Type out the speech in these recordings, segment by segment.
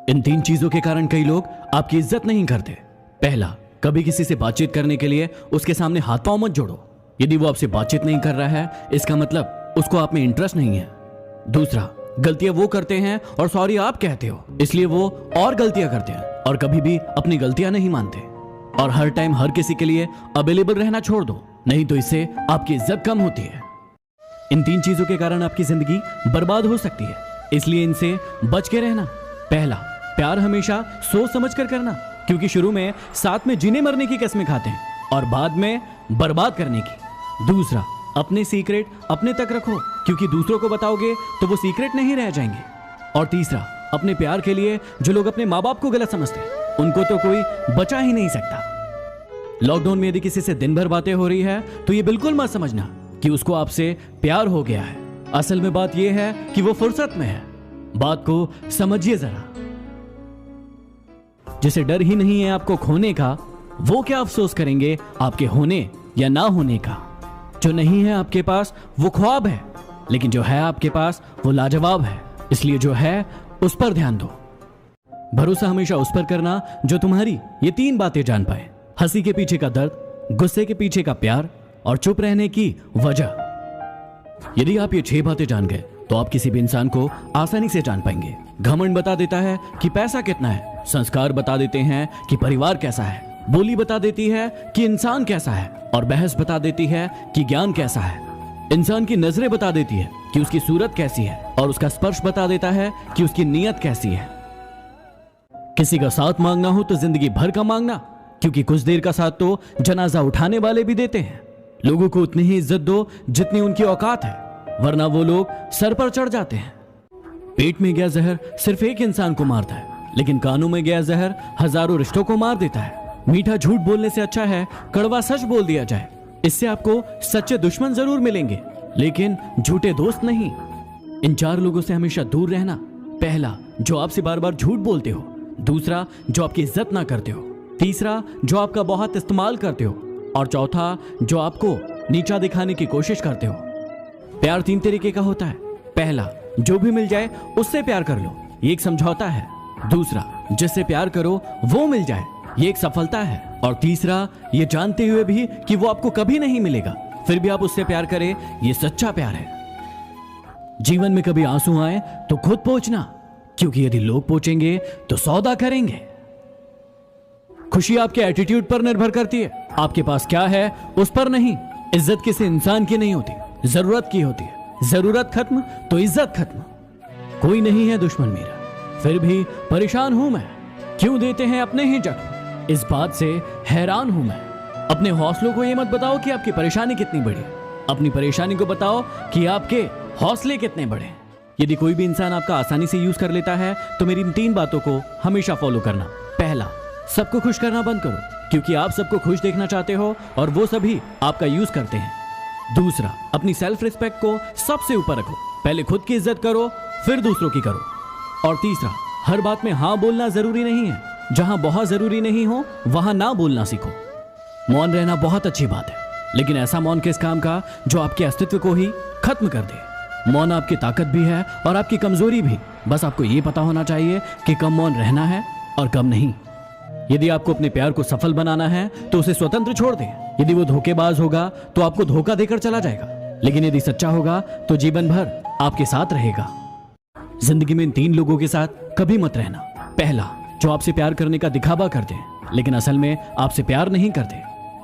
इन 3 चीजों के कारण कई लोग आपकी इज्जत नहीं करते। पहला, कभी किसी से बातचीत करने के लिए उसके सामने हाथ पांव मत जोड़ो। यदि वो आपसे बातचीत नहीं कर रहा है, इसका मतलब उसको आप में इंटरेस्ट नहीं है। दूसरा, गलतियां वो करते हैं और सॉरी आप कहते हो, इसलिए वो और गलतियां करते हैं और कभी भी अपनी गलतियां नहीं मानते। और हर टाइम हर किसी के लिए अवेलेबल रहना छोड़ दो, नहीं तो इससे आपकी इज्जत कम होती है। इन 3 चीजों के कारण आपकी जिंदगी बर्बाद हो सकती है, इसलिए इनसे बच के रहना। पहला, प्यार हमेशा सोच समझ कर करना, क्योंकि शुरू में साथ में जीने मरने की कसमें खाते हैं और बाद में बर्बाद करने की। दूसरा, अपने सीक्रेट अपने तक रखो, क्योंकि दूसरों को बताओगे तो वो सीक्रेट नहीं रह जाएंगे। और तीसरा, अपने प्यार के लिए जो लोग अपने माँ बाप को गलत समझते हैं, उनको तो कोई बचा ही नहीं सकता। लॉकडाउन में यदि किसी से दिन भर बातें हो रही है तो ये बिल्कुल मत समझना कि उसको आपसे प्यार हो गया है। असल में बात यह है कि वो फुर्सत में है। बात को समझिए जरा। जिसे डर ही नहीं है आपको खोने का, वो क्या अफसोस करेंगे आपके होने या ना होने का। जो नहीं है आपके पास वो ख्वाब है, लेकिन जो है आपके पास वो लाजवाब है। इसलिए जो है उस पर ध्यान दो। भरोसा हमेशा उस पर करना जो तुम्हारी ये 3 बातें जान पाए: हंसी के पीछे का दर्द, गुस्से के पीछे का प्यार और चुप रहने की वजह। यदि आप ये 6 बातें जान गए तो आप किसी भी इंसान को आसानी से जान पाएंगे। घमंड बता देता है कि पैसा कितना है, संस्कार बता देते हैं कि परिवार कैसा है, बोली बता देती है कि इंसान कैसा है, और बहस बता देती है कि ज्ञान कैसा है। इंसान की नजरें बता देती है कि उसकी सूरत कैसी है, और उसका स्पर्श बता देता है कि उसकी नीयत कैसी है। किसी का साथ मांगना हो तो जिंदगी भर का मांगना, क्योंकि कुछ देर का साथ तो जनाजा उठाने वाले भी देते हैं। लोगों को उतनी ही इज्जत दो जितनी उनकी औकात है, वरना वो लोग सर पर चढ़ जाते हैं। पेट में गया जहर सिर्फ एक इंसान को मारता है, लेकिन कानों में गया जहर हजारों रिश्तों को मार देता है। मीठा झूठ बोलने से अच्छा है कड़वा सच बोल दिया जाए। इससे आपको सच्चे दुश्मन जरूर मिलेंगे, लेकिन झूठे दोस्त नहीं। इन 4 लोगों से हमेशा दूर रहना। पहला, जो आपसे बार बार झूठ बोलते हो। दूसरा, जो आपकी इज्जत ना करते हो। तीसरा, जो आपका बहुत इस्तेमाल करते हो। और चौथा, जो आपको नीचा दिखाने की कोशिश करते हो। प्यार 3 तरीके का होता है। पहला, जो भी मिल जाए उससे प्यार कर लो, ये एक समझौता है। दूसरा, जिससे प्यार करो वो मिल जाए, ये एक सफलता है। और तीसरा, ये जानते हुए भी कि वो आपको कभी नहीं मिलेगा, फिर भी आप उससे प्यार करें, ये सच्चा प्यार है। जीवन में कभी आंसू आए तो खुद पोंछना, क्योंकि यदि लोग पोंछेंगे तो सौदा करेंगे। खुशी आपके एटीट्यूड पर निर्भर करती है, आपके पास क्या है उस पर नहीं। इज्जत किसी इंसान की नहीं होती, जरूरत की होती है। जरूरत खत्म तो इज्जत खत्म। कोई नहीं है दुश्मन मेरा, फिर भी परेशान हूं मैं। क्यों देते हैं अपने ही जख्म, इस बात से हैरान हूं मैं। अपने हौसलों को ये मत बताओ कि आपकी परेशानी कितनी बड़ी है, अपनी परेशानी को बताओ कि आपके हौसले कितने बड़े हैं। यदि कोई भी इंसान आपका आसानी से यूज कर लेता है तो मेरी इन 3 बातों को हमेशा फॉलो करना। पहला, सबको खुश करना बंद करो, क्योंकि आप सबको खुश देखना चाहते हो और वो सभी आपका यूज करते हैं। दूसरा, अपनी सेल्फ रिस्पेक्ट को सबसे ऊपर रखो, पहले खुद की इज्जत करो फिर दूसरों की करो। और तीसरा, हर बात में हाँ बोलना जरूरी नहीं है, जहां बहुत जरूरी नहीं हो वहां ना बोलना सीखो। मौन रहना बहुत अच्छी बात है, लेकिन ऐसा मौन किस काम का जो आपके अस्तित्व को ही खत्म कर दे। मौन आपकी ताकत भी है और आपकी कमजोरी भी, बस आपको यह पता होना चाहिए कि कब मौन रहना है और कब नहीं। यदि आपको अपने प्यार को सफल बनाना है तो उसे स्वतंत्र छोड़ दें। यदि वो धोखेबाज होगा तो आपको धोखा देकर चला जाएगा, लेकिन यदि सच्चा होगा तो जीवन भर आपके साथ रहेगा। जिंदगी में इन 3 लोगों के साथ कभी मत रहना। पहला, जो आपसे प्यार करने का दिखावा करते हैं लेकिन असल में आपसे प्यार नहीं करते।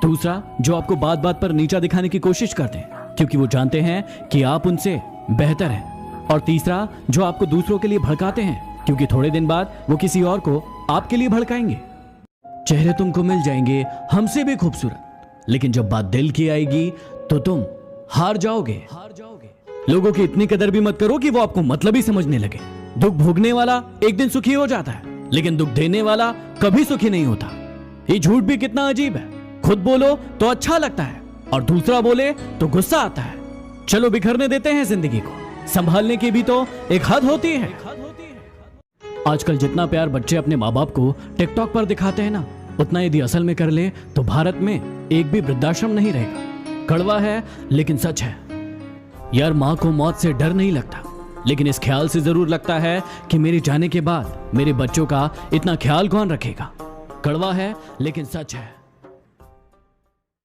दूसरा, जो आपको बात बात पर नीचा दिखाने की कोशिश करते हैं क्योंकि वो जानते हैं कि आप उनसे बेहतर हैं। और तीसरा, जो आपको दूसरों के लिए भड़काते हैं क्योंकि थोड़े दिन बाद वो किसी और को आपके लिए भड़काएंगे। चेहरे तुमको मिल जाएंगे हमसे भी खूबसूरत, लेकिन जब बात दिल की आएगी तो तुम हार जाओगे। लोगों की इतनी कदर भी मत करो कि वो आपको मतलब ही समझने लगे। दुख भोगने वाला एक दिन सुखी हो जाता है, लेकिन दुख देने वाला कभी सुखी नहीं होता। ये झूठ भी कितना अजीब है, खुद बोलो तो अच्छा लगता है और दूसरा बोले तो गुस्सा आता है। चलो बिखरने देते हैं जिंदगी को, संभालने की भी तो एक हद होती है। आजकल जितना प्यार बच्चे अपने माँ बाप को टिकटॉक पर दिखाते हैं ना, उतना यदि असल में कर ले तो भारत में एक भी वृद्धाश्रम नहीं रहेगा। कड़वा है लेकिन सच है यार, माँ को मौत से डर नहीं लगता, लेकिन इस ख्याल से जरूर लगता है कि मेरे जाने के बाद मेरे बच्चों का इतना ख्याल कौन रखेगा। कड़वा है लेकिन सच है।